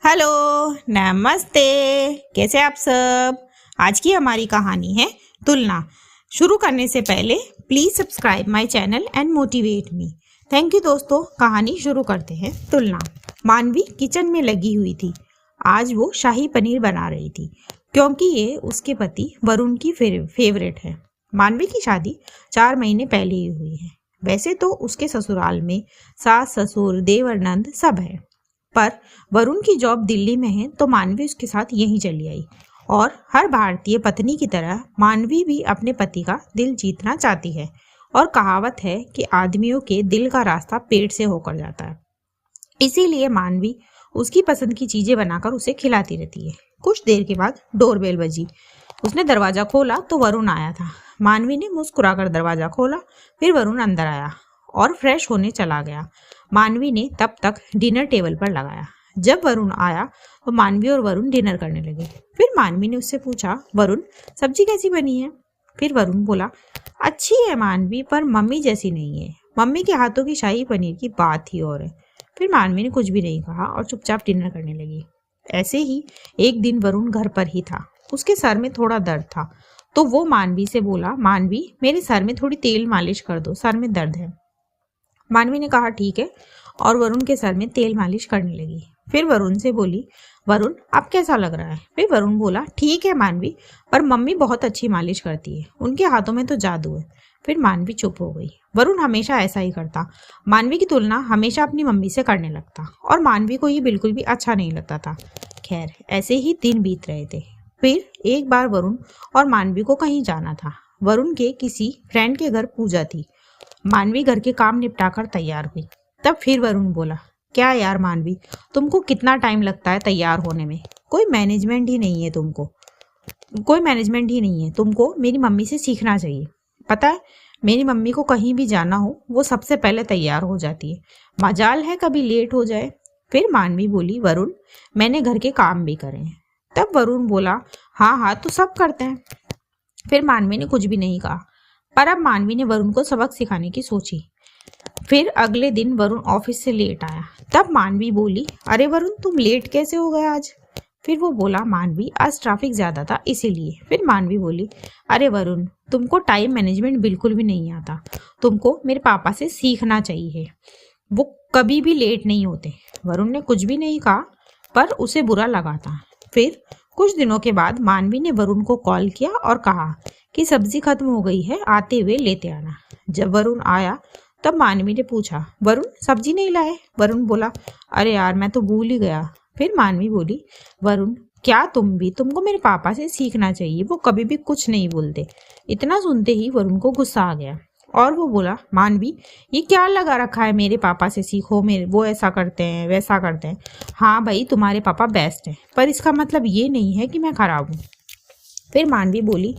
Hello, नमस्ते। कैसे आप सब। आज की हमारी कहानी है तुलना। शुरू करने से पहले please subscribe my channel and motivate me. Thank you दोस्तों। कहानी शुरू करते हैं। तुलना। मानवी किचन में लगी हुई थी। आज वो शाही पनीर बना रही थी क्योंकि ये उसके पति वरुण की फेवरेट है। मानवी की शादी 4 महीने पहले ही हुई है। वैसे तो उसके ससुराल में सास ससुर देवर नंद सब है, पर वरुण की जॉब दिल्ली में है तो मानवी उसके साथ यहीं चली आई। और हर भारतीय पत्नी की तरह मानवी भी अपने पति का दिल जीतना चाहती है। और कहावत है कि आदमियों के दिल का रास्ता पेट से होकर जाता है। इसीलिए मानवी उसकी पसंद की चीजें बनाकर उसे खिलाती रहती है। कुछ देर के बाद डोरबेल बजी। उसने दरवाजा खोला तो वरुण आया था। मानवी ने मुस्कुराकर दरवाजा खोला। फिर वरुण अंदर आया और फ्रेश होने चला गया। मानवी ने तब तक डिनर टेबल पर लगाया। जब वरुण आया तो मानवी और वरुण डिनर करने लगे। फिर मानवी ने उससे पूछा, वरुण सब्जी कैसी बनी है। फिर वरुण बोला, अच्छी है मानवी, पर मम्मी जैसी नहीं है। मम्मी के हाथों की शाही पनीर की बात ही और है। फिर मानवी ने कुछ भी नहीं कहा और चुपचाप डिनर करने लगी। ऐसे ही एक दिन वरुण घर पर ही था। उसके सर में थोड़ा दर्द था तो वो मानवी से बोला, मानवी मेरे सर में थोड़ी तेल मालिश कर दो, सर में दर्द है। मानवी ने कहा ठीक है और वरुण के सर में तेल मालिश करने लगी। फिर वरुण से बोली, वरुण अब कैसा लग रहा है। फिर वरुण बोला, ठीक है मानवी, पर मम्मी बहुत अच्छी मालिश करती है, उनके हाथों में तो जादू है। फिर मानवी चुप हो गई। वरुण हमेशा ऐसा ही करता। मानवी की तुलना हमेशा अपनी मम्मी से करने लगता और मानवी को ये बिल्कुल भी अच्छा नहीं लगता था। खैर, ऐसे ही दिन बीत रहे थे। फिर एक बार वरुण और मानवी को कहीं जाना था। वरुण के किसी फ्रेंड के घर पूजा थी। मानवी घर के काम निपटाकर तैयार हुई। तब फिर वरुण बोला, क्या यार मानवी, तुमको कितना टाइम लगता है तैयार होने में। कोई मैनेजमेंट ही नहीं है तुमको मेरी मम्मी से सीखना चाहिए। पता है, मेरी मम्मी को कहीं भी जाना हो वो सबसे पहले तैयार हो जाती है, मजाल है कभी लेट हो जाए। फिर मानवी बोली, वरुण मैंने घर के काम भी करे हैं। तब वरुण बोला, हाँ तो सब करते हैं। फिर मानवी ने कुछ भी नहीं कहा, पर अब मानवी ने वरुण को सबक सिखाने की सोची। फिर अगले दिन वरुण ऑफिस से लेट आया। तब मानवी बोली, अरे वरुण तुम लेट कैसे हो गए आज। फिर वो बोला, मानवी आज ट्रैफिक ज्यादा था इसीलिए। फिर मानवी बोली, अरे वरुण तुमको टाइम मैनेजमेंट बिल्कुल भी नहीं आता, तुमको मेरे पापा से सीखना चाहिए, वो कभी भी लेट नहीं होते। वरुण ने कुछ भी नहीं कहा, पर उसे बुरा लगा था। फिर कुछ दिनों के बाद मानवी ने वरुण को कॉल किया और कहा कि सब्जी खत्म हो गई है, आते हुए लेते आना। जब वरुण आया तब मानवी ने पूछा, वरुण सब्जी नहीं लाए। वरुण बोला, अरे यार मैं तो भूल ही गया। फिर मानवी बोली, वरुण क्या तुमको मेरे पापा से सीखना चाहिए, वो कभी भी कुछ नहीं बोलते। इतना सुनते ही वरुण को गुस्सा आ गया और वो बोला, मानवी ये क्या लगा रखा है, मेरे पापा से सीखो, मेरे वो ऐसा करते हैं वैसा करते हैं। हाँ भाई तुम्हारे पापा बेस्ट हैं, पर इसका मतलब ये नहीं है कि मैं खराब हूँ। फिर मानवी बोली,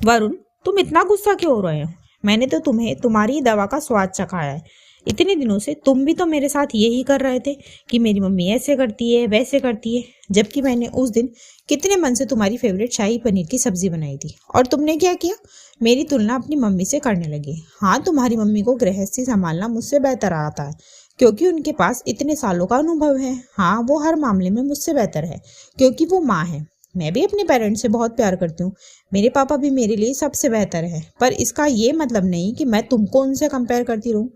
वरुण तुम इतना गुस्सा क्यों हो रहे हो, मैंने तो तुम्हें तुम्हारी दवा का स्वाद चखाया है। इतने दिनों से तुम भी तो मेरे साथ यही कर रहे थे कि मेरी मम्मी ऐसे करती है वैसे करती है, जबकि मैंने उस दिन कितने मन से तुम्हारी फेवरेट शाही पनीर की सब्जी बनाई थी और तुमने क्या किया, मेरी तुलना अपनी मम्मी से करने लगी। हाँ तुम्हारी मम्मी को गृहस्थी संभालना मुझसे बेहतर आता है क्योंकि उनके पास इतने सालों का अनुभव है। हाँ वो हर मामले में मुझसे बेहतर है क्योंकि वो माँ है। मैं भी अपने पेरेंट्स से बहुत प्यार करती हूँ, मेरे पापा भी मेरे लिए सबसे बेहतर है, पर इसका ये मतलब नहीं कि मैं तुमको उनसे कंपेयर करती रहूँ।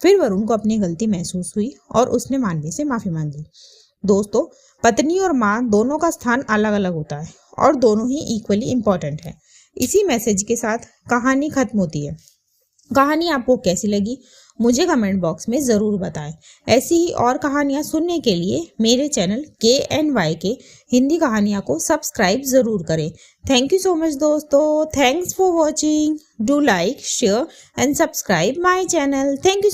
फिर वरुण को अपनी गलती महसूस हुई और उसने मानवी से माफी मांगी। दोस्तों, पत्नी और माँ दोनों का स्थान अलग अलग होता है और दोनों ही इक्वली इम्पोर्टेंट है। इसी मैसेज के साथ कहानी खत्म होती है। कहानी आपको कैसी लगी मुझे कमेंट बॉक्स में ज़रूर बताएं। ऐसी ही और कहानियाँ सुनने के लिए मेरे चैनल KNY के हिंदी कहानियाँ को सब्सक्राइब ज़रूर करें। थैंक यू सो मच दोस्तों। Thanks for watching. Do like share and subscribe my channel. Thank you.